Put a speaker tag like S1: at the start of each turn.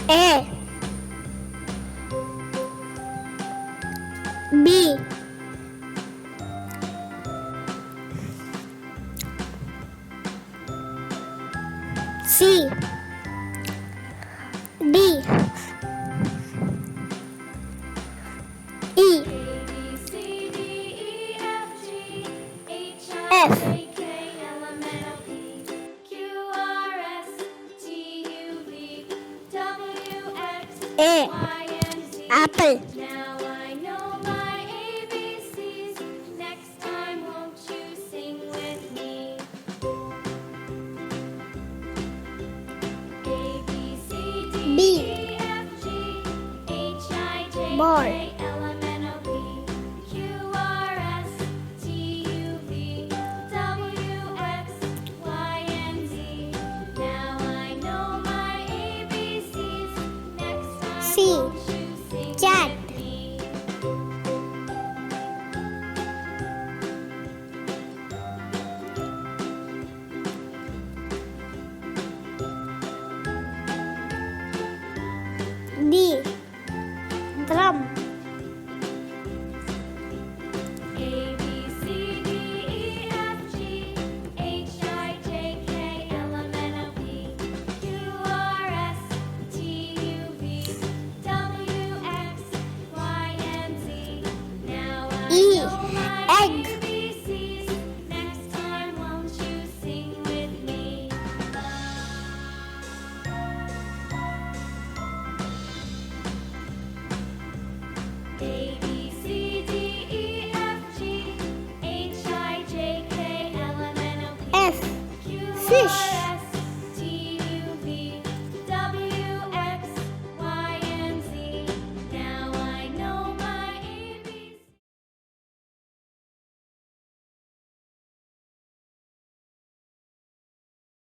S1: A B C D E F A apple.
S2: Now I know my ABCs. Next time, won't you sing with me? A B C D
S1: B
S2: E F G H I J
S1: ball.
S2: K L M N O P Q R S T U V W X Y and Z. Now I know my ABCs. Next time,
S1: C
S2: won't